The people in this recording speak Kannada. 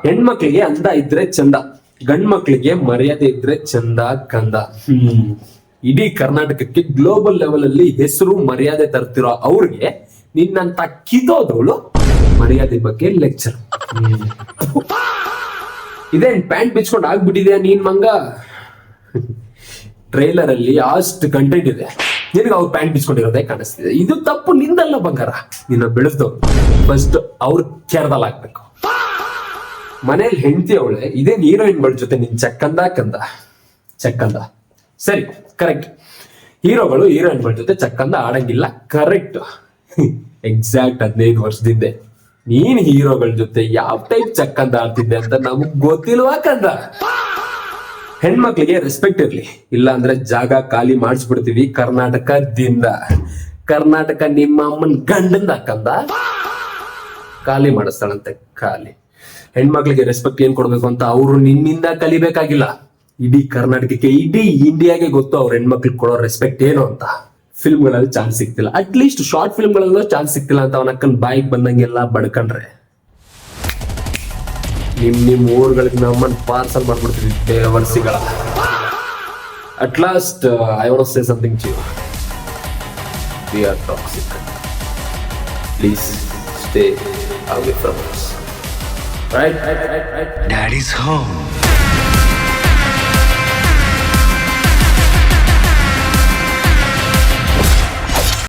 ಹೆಣ್ಮಕ್ಳಿಗೆ ಅಂದ ಇದ್ರೆ ಚಂದ, ಗಂಡ್ ಮಕ್ಳಿಗೆ ಮರ್ಯಾದೆ ಇದ್ರೆ ಚಂದ ಕಂದ. ಇಡೀ ಕರ್ನಾಟಕಕ್ಕೆ ಗ್ಲೋಬಲ್ ಲೆವೆಲ್ ಅಲ್ಲಿ ಹೆಸರು ಮರ್ಯಾದೆ ತರ್ತಿರೋ ಅವ್ರಿಗೆ ನಿನ್ನಂತ ಕಿದೋದವಳು ಮರ್ಯಾದೆ ಬಗ್ಗೆ ಲೆಕ್ಚರ್. ಇದೇನ್ ಪ್ಯಾಂಟ್ ಬಿಚ್ಕೊಂಡು ಆಗ್ಬಿಟ್ಟಿದ್ಯಾ ನೀನ್ ಮಂಗ? ಟ್ರೈಲರ್ ಅಲ್ಲಿ ಅಷ್ಟು ಕಂಟೆಂಟ್ ಇದೆ, ನಿನಗೆ ಅವ್ರು ಪ್ಯಾಂಟ್ ಬಿಚ್ಕೊಂಡಿರೋದೇ ಕಾಣಿಸ್ತಿದೆ. ಇದು ತಪ್ಪು ನಿಂದಲ್ಲ ಬಂಗಾರ, ನಿನ್ನ ಬೆಳೆಸ್ದವ್ರು. ಫಸ್ಟ್ ಅವ್ರ ಕೆರದಲ್ಲಿ ಹಾಕ್ಬೇಕು. ಮನೇಲಿ ಹೆಂಡತಿ ಅವಳೆ, ಇದೇನ್ ಹೀರೋಯಿನ್ಗಳ ಜೊತೆ ನಿನ್ ಚಕ್ಕಂದ ಕಂದ ಚಕ್ಕಂದ. ಸರಿ, ಕರೆಕ್ಟ್. ಹೀರೋಗಳು ಹೀರೋಯಿನ್ಗಳ ಜೊತೆ ಚಕ್ಕಂದ ಆಡಂಗಿಲ್ಲ, ಕರೆಕ್ಟ್. ಎಕ್ಸಾಕ್ಟ್ 15 ವರ್ಷದಿಂದ ನೀನ್ ಹೀರೋಗಳ ಜೊತೆ ಯಾವ ಟೈಪ್ ಚಕ್ಕಂದ ಆಡ್ತಿದ್ದೆ ಅಂತ ನಮಗ್ ಗೊತ್ತಿಲ್ವಾ ಕಂದ? ಹೆಣ್ಮಕ್ಳಿಗೆ ರೆಸ್ಪೆಕ್ಟ್ ಇರ್ಲಿ, ಇಲ್ಲ ಅಂದ್ರೆ ಜಾಗ ಖಾಲಿ ಮಾಡಿಸ್ಬಿಡ್ತೀವಿ ಕರ್ನಾಟಕದಿಂದ. ಕರ್ನಾಟಕ ನಿಮ್ಮ ಅಮ್ಮನ್ ಗಂಡಂದ ಕಂದ ಖಾಲಿ ಮಾಡಿಸ್ತಾಳಂತೆ, ಖಾಲಿ. ಹೆಣ್ಮಕ್ಳಿಗೆ ರೆಸ್ಪೆಕ್ಟ್ ಏನ್ ಕೊಡ್ಬೇಕು ಅಂತ ಅವ್ರು ನಿನ್ನಿಂದ ಕಲಿಬೇಕಾಗಿಲ್ಲ. ಇಡೀ ಕರ್ನಾಟಕಕ್ಕೆ, ಇಡೀ ಇಂಡಿಯಾಗೆ ಗೊತ್ತು ಅವ್ರ ಹೆಣ್ಮಕ್ಳಿಗೆ ಕೊಡೋ ರೆಸ್ಪೆಕ್ಟ್ ಏನು ಅಂತ. ಫಿಲ್ಮ್ಗಳಲ್ಲಿ ಚಾನ್ಸ್ ಸಿಗ್ತಿಲ್ಲ, ಅಟ್ಲೀಸ್ಟ್ ಶಾರ್ಟ್ ಫಿಲ್ಮ್ಗಳಲ್ಲೂ ಚಾನ್ಸ್ ಸಿಗ್ತಿಲ್ಲ ಅಂತ ಅವನಕ್ಕನ್ ಬಾಯಿಗೆ ಬಂದಂಗೆಲ್ಲ ಬಡ್ಕಂಡ್ರೆ ನಿಮ್ ಊರುಗಳಿಗೆ ನಮ್ಮನ್ನ ಪಾರ್ಸಲ್ ಮಾಡ್ಬಿಡ್ತೀವಿ ದೇವರ್ಸಿಗಳ. At last I want to say something to you. We are toxic. Please stay away from us. Right? Daddy's home.